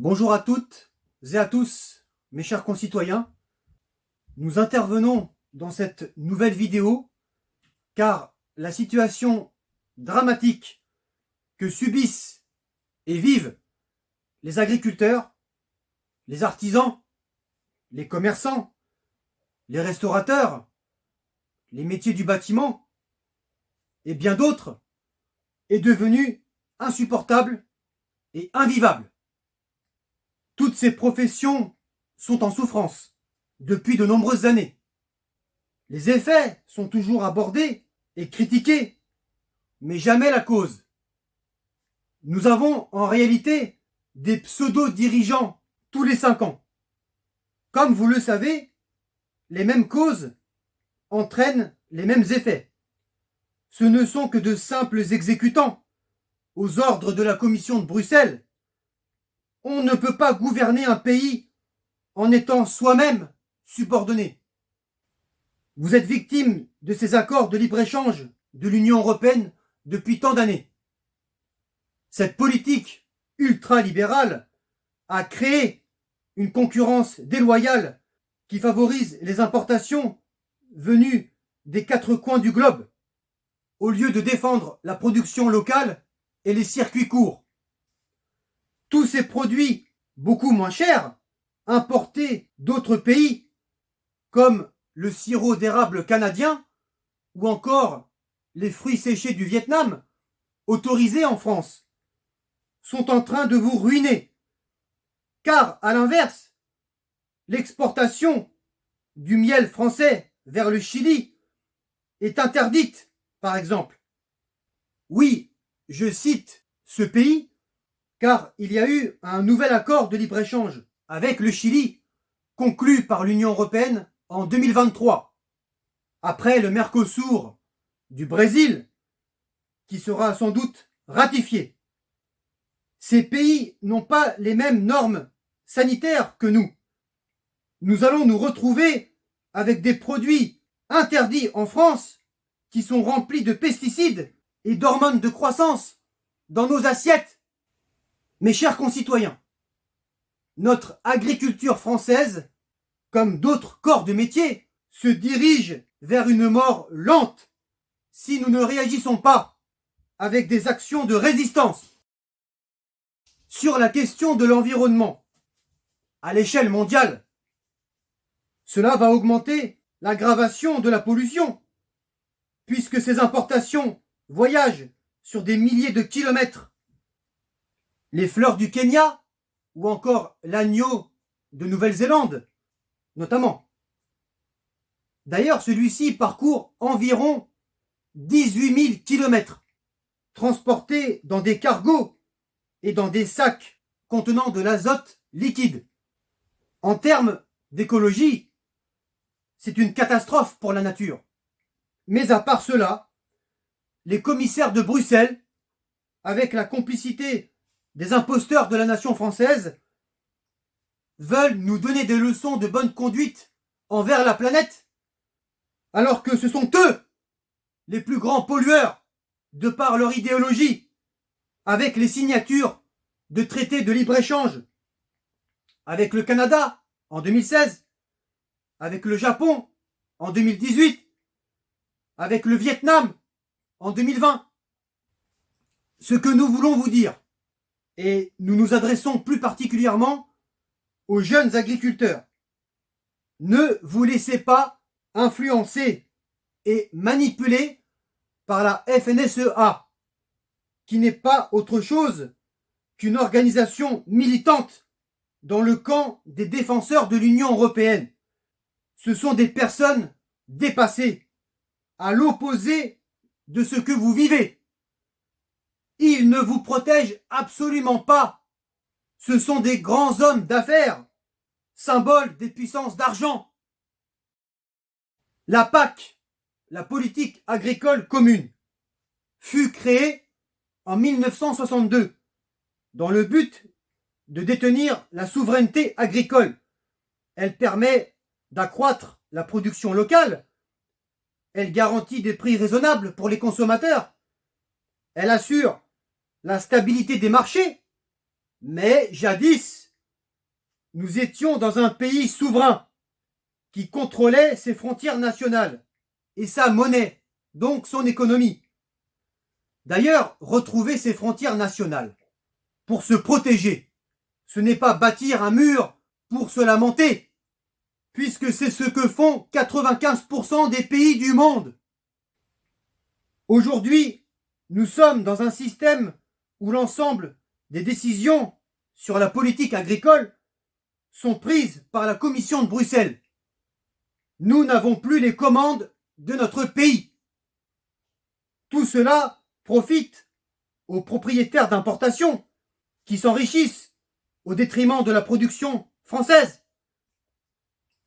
Bonjour à toutes et à tous, mes chers concitoyens. Nous intervenons dans cette nouvelle vidéo car la situation dramatique que subissent et vivent les agriculteurs, les artisans, les commerçants, les restaurateurs, les métiers du bâtiment et bien d'autres est devenue insupportable et invivable. Toutes ces professions sont en souffrance depuis de nombreuses années. Les effets sont toujours abordés et critiqués, mais jamais la cause. Nous avons en réalité des pseudo-dirigeants tous les 5 ans. Comme vous le savez, les mêmes causes entraînent les mêmes effets. Ce ne sont que de simples exécutants aux ordres de la Commission de Bruxelles. On ne peut pas gouverner un pays en étant soi-même subordonné. Vous êtes victime de ces accords de libre-échange de l'Union européenne depuis tant d'années. Cette politique ultra-libérale a créé une concurrence déloyale qui favorise les importations venues des 4 coins du globe, au lieu de défendre la production locale et les circuits courts. Tous ces produits beaucoup moins chers, importés d'autres pays, comme le sirop d'érable canadien ou encore les fruits séchés du Vietnam, autorisés en France, sont en train de vous ruiner. Car, à l'inverse, l'exportation du miel français vers le Chili est interdite, par exemple. Oui, je cite ce pays, car il y a eu un nouvel accord de libre-échange avec le Chili, conclu par l'Union européenne en 2023, après le Mercosur du Brésil, qui sera sans doute ratifié. Ces pays n'ont pas les mêmes normes sanitaires que nous. Nous allons nous retrouver avec des produits interdits en France qui sont remplis de pesticides et d'hormones de croissance dans nos assiettes. Mes chers concitoyens, notre agriculture française, comme d'autres corps de métier, se dirige vers une mort lente si nous ne réagissons pas avec des actions de résistance. Sur la question de l'environnement, à l'échelle mondiale, cela va augmenter l'aggravation de la pollution, puisque ces importations voyagent sur des milliers de kilomètres. Les fleurs du Kenya ou encore l'agneau de Nouvelle-Zélande, notamment. D'ailleurs, celui-ci parcourt environ 18 000 kilomètres, transporté dans des cargos et dans des sacs contenant de l'azote liquide. En termes d'écologie, c'est une catastrophe pour la nature. Mais à part cela, les commissaires de Bruxelles, avec la complicité des imposteurs de la nation française, veulent nous donner des leçons de bonne conduite envers la planète, alors que ce sont eux les plus grands pollueurs de par leur idéologie, avec les signatures de traités de libre-échange avec le Canada en 2016, avec le Japon en 2018, avec le Vietnam en 2020. Ce que nous voulons vous dire, et nous nous adressons plus particulièrement aux jeunes agriculteurs, ne vous laissez pas influencer et manipuler par la FNSEA, qui n'est pas autre chose qu'une organisation militante dans le camp des défenseurs de l'Union européenne. Ce sont des personnes dépassées, à l'opposé de ce que vous vivez. Ils ne vous protègent absolument pas. Ce sont des grands hommes d'affaires, symboles des puissances d'argent. La PAC, la politique agricole commune, fut créée en 1962 dans le but de détenir la souveraineté agricole. Elle permet d'accroître la production locale. Elle garantit des prix raisonnables pour les consommateurs. Elle assure la stabilité des marchés. Mais jadis, nous étions dans un pays souverain qui contrôlait ses frontières nationales et sa monnaie, donc son économie. D'ailleurs, retrouver ses frontières nationales pour se protéger, ce n'est pas bâtir un mur pour se lamenter, puisque c'est ce que font 95% des pays du monde. Aujourd'hui, nous sommes dans un système où l'ensemble des décisions sur la politique agricole sont prises par la Commission de Bruxelles. Nous n'avons plus les commandes de notre pays. Tout cela profite aux propriétaires d'importation qui s'enrichissent au détriment de la production française.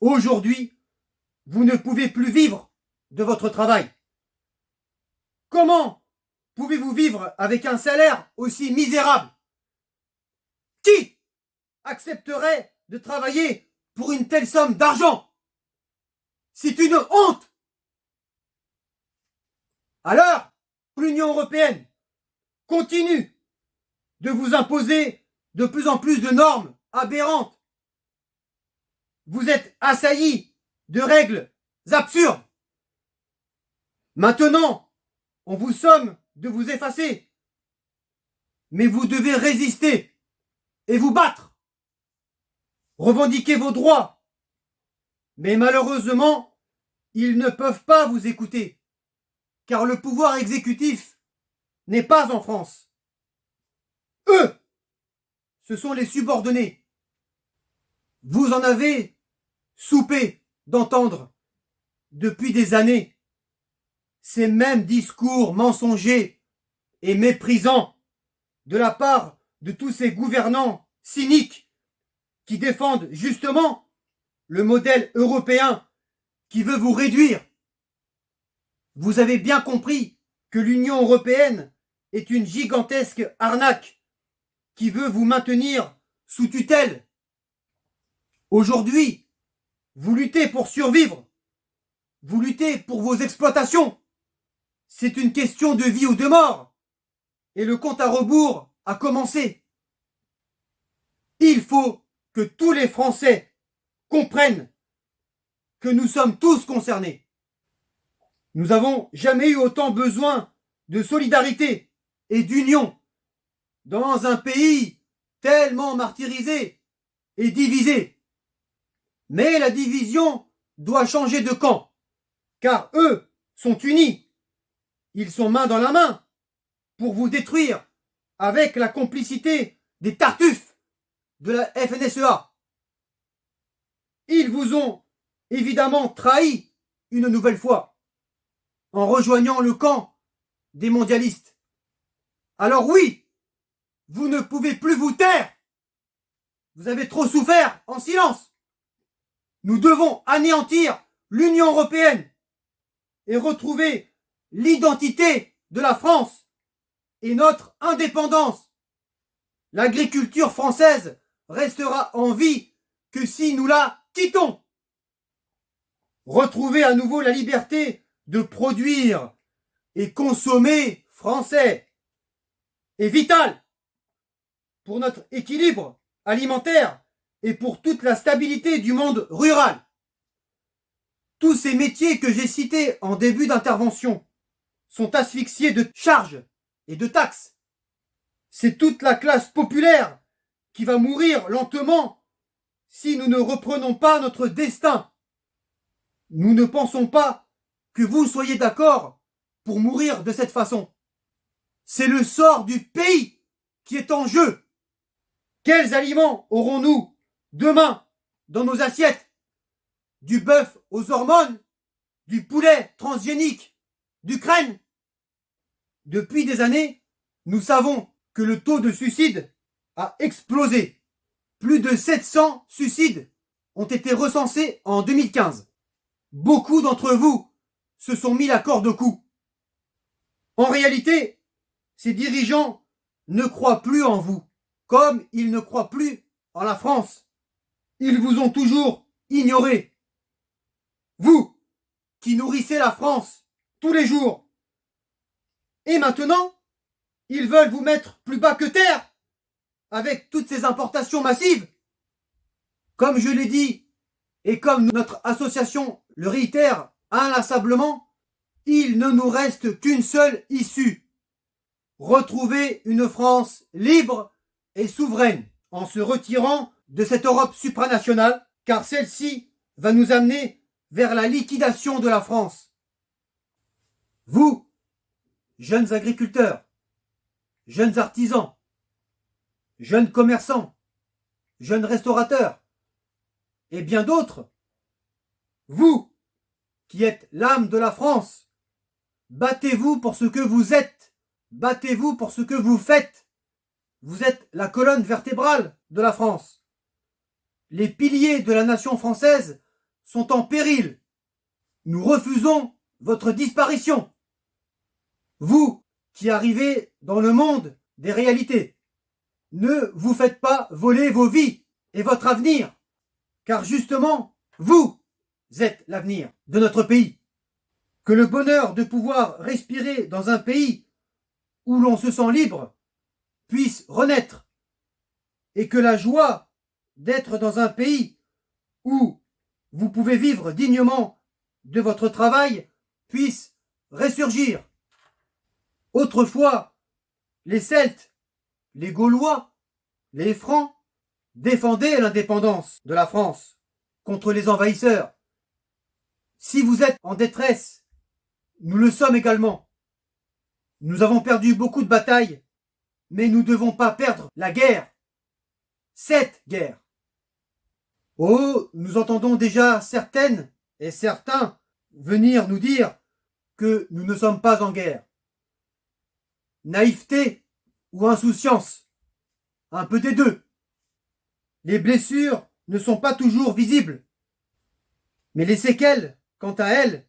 Aujourd'hui, vous ne pouvez plus vivre de votre travail. Comment pouvez-vous vivre avec un salaire aussi misérable? Qui accepterait de travailler pour une telle somme d'argent? C'est une honte! Alors, l'Union européenne continue de vous imposer de plus en plus de normes aberrantes. Vous êtes assaillis de règles absurdes. Maintenant, on vous somme de vous effacer. Mais vous devez résister et vous battre. Revendiquer vos droits. Mais malheureusement, ils ne peuvent pas vous écouter, car le pouvoir exécutif n'est pas en France. Eux, ce sont les subordonnés. Vous en avez soupé d'entendre depuis des années ces mêmes discours mensongers et méprisants de la part de tous ces gouvernants cyniques qui défendent justement le modèle européen qui veut vous réduire. Vous avez bien compris que l'Union européenne est une gigantesque arnaque qui veut vous maintenir sous tutelle. Aujourd'hui, vous luttez pour survivre. Vous luttez pour vos exploitations. C'est une question de vie ou de mort. Et le compte à rebours a commencé. Il faut que tous les Français comprennent que nous sommes tous concernés. Nous n'avons jamais eu autant besoin de solidarité et d'union dans un pays tellement martyrisé et divisé. Mais la division doit changer de camp, car eux sont unis. Ils sont main dans la main pour vous détruire avec la complicité des tartuffes de la FNSEA. Ils vous ont évidemment trahi une nouvelle fois en rejoignant le camp des mondialistes. Alors oui, vous ne pouvez plus vous taire. Vous avez trop souffert en silence. Nous devons anéantir l'Union européenne et retrouver l'identité de la France et notre indépendance. L'agriculture française restera en vie que si nous la quittons. Retrouver à nouveau la liberté de produire et consommer français est vital pour notre équilibre alimentaire et pour toute la stabilité du monde rural. Tous ces métiers que j'ai cités en début d'intervention sont asphyxiés de charges et de taxes. C'est toute la classe populaire qui va mourir lentement si nous ne reprenons pas notre destin. Nous ne pensons pas que vous soyez d'accord pour mourir de cette façon. C'est le sort du pays qui est en jeu. Quels aliments aurons-nous demain dans nos assiettes? Du bœuf aux hormones? Du poulet transgénique? d'Ukraine. Depuis des années, nous savons que le taux de suicide a explosé. Plus de 700 suicides ont été recensés en 2015. Beaucoup d'entre vous se sont mis la corde au cou. En réalité, ces dirigeants ne croient plus en vous, comme ils ne croient plus en la France. Ils vous ont toujours ignoré. Vous, qui nourrissez la France tous les jours. Et maintenant, ils veulent vous mettre plus bas que terre, avec toutes ces importations massives. Comme je l'ai dit, et comme notre association le réitère inlassablement, il ne nous reste qu'une seule issue. Retrouver une France libre et souveraine en se retirant de cette Europe supranationale, car celle-ci va nous amener vers la liquidation de la France. Vous, jeunes agriculteurs, jeunes artisans, jeunes commerçants, jeunes restaurateurs, et bien d'autres, vous, qui êtes l'âme de la France, battez-vous pour ce que vous êtes, battez-vous pour ce que vous faites. Vous êtes la colonne vertébrale de la France. Les piliers de la nation française sont en péril. Nous refusons votre disparition. Vous, qui arrivez dans le monde des réalités, ne vous faites pas voler vos vies et votre avenir, car justement, vous êtes l'avenir de notre pays. Que le bonheur de pouvoir respirer dans un pays où l'on se sent libre puisse renaître, et que la joie d'être dans un pays où vous pouvez vivre dignement de votre travail puisse ressurgir. Autrefois, les Celtes, les Gaulois, les Francs défendaient l'indépendance de la France contre les envahisseurs. Si vous êtes en détresse, nous le sommes également. Nous avons perdu beaucoup de batailles, mais nous ne devons pas perdre la guerre. Cette guerre. Oh, nous entendons déjà certaines et certains venir nous dire que nous ne sommes pas en guerre. Naïveté ou insouciance, un peu des deux. Les blessures ne sont pas toujours visibles, mais les séquelles, quant à elles,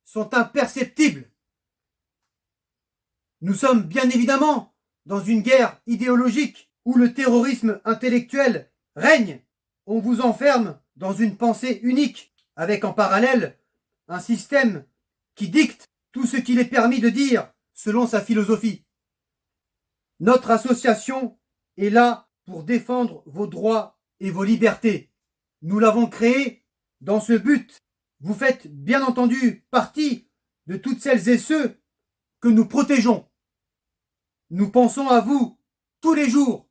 sont imperceptibles. Nous sommes bien évidemment dans une guerre idéologique où le terrorisme intellectuel règne. On vous enferme dans une pensée unique, avec en parallèle un système qui dicte tout ce qu'il est permis de dire selon sa philosophie. Notre association est là pour défendre vos droits et vos libertés. Nous l'avons créée dans ce but. Vous faites bien entendu partie de toutes celles et ceux que nous protégeons. Nous pensons à vous tous les jours,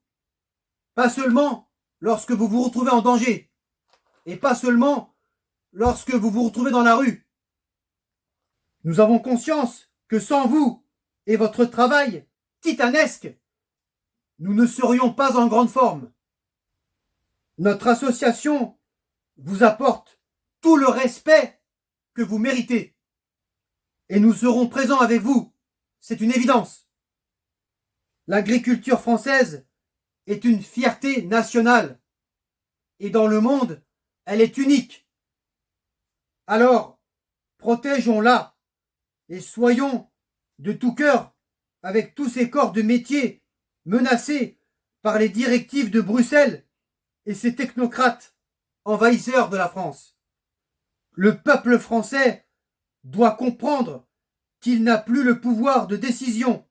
pas seulement lorsque vous vous retrouvez en danger, et pas seulement lorsque vous vous retrouvez dans la rue. Nous avons conscience que sans vous et votre travail titanesque, nous ne serions pas en grande forme. Notre association vous apporte tout le respect que vous méritez. Et nous serons présents avec vous, c'est une évidence. L'agriculture française est une fierté nationale. Et dans le monde, elle est unique. Alors, protégeons-la et soyons de tout cœur avec tous ces corps de métier menacés par les directives de Bruxelles et ces technocrates envahisseurs de la France. Le peuple français doit comprendre qu'il n'a plus le pouvoir de décision.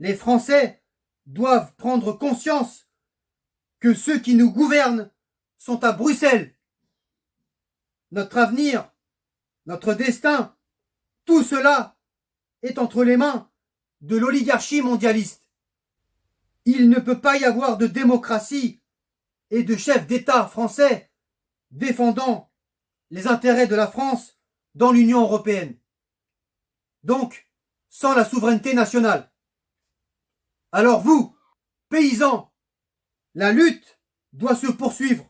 Les Français doivent prendre conscience que ceux qui nous gouvernent sont à Bruxelles. Notre avenir, notre destin, tout cela est entre les mains de l'oligarchie mondialiste. Il ne peut pas y avoir de démocratie et de chef d'État français défendant les intérêts de la France dans l'Union européenne. Donc, sans la souveraineté nationale. Alors vous, paysans, la lutte doit se poursuivre.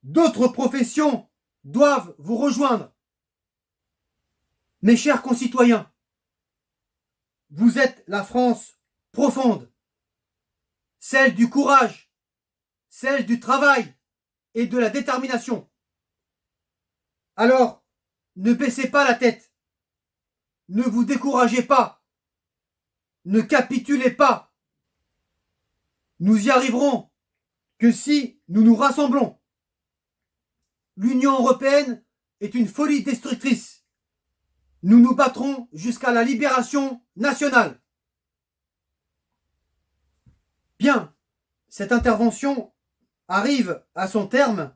D'autres professions doivent vous rejoindre. Mes chers concitoyens, vous êtes la France profonde, celle du courage, celle du travail et de la détermination. Alors, ne baissez pas la tête, ne vous découragez pas, ne capitulez pas. Nous y arriverons que si nous nous rassemblons. L'Union européenne est une folie destructrice. Nous nous battrons jusqu'à la libération nationale. Bien, cette intervention arrive à son terme,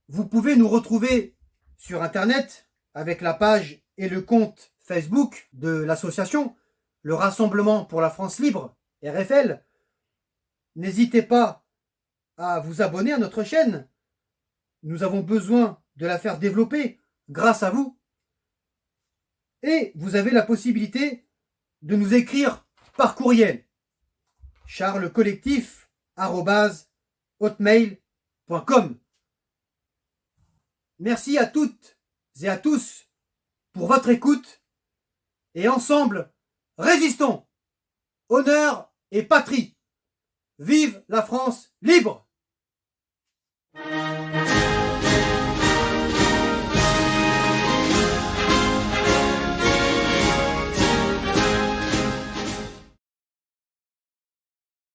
vous pouvez nous retrouver sur Internet avec la page et le compte Facebook de l'association, le Rassemblement pour la France Libre, RFL. N'hésitez pas à vous abonner à notre chaîne. Nous avons besoin de la faire développer grâce à vous. Et vous avez la possibilité de nous écrire par courriel. charlecollectif@hotmail.com. Merci à toutes et à tous pour votre écoute et ensemble, résistons! Honneur et patrie! Vive la France libre!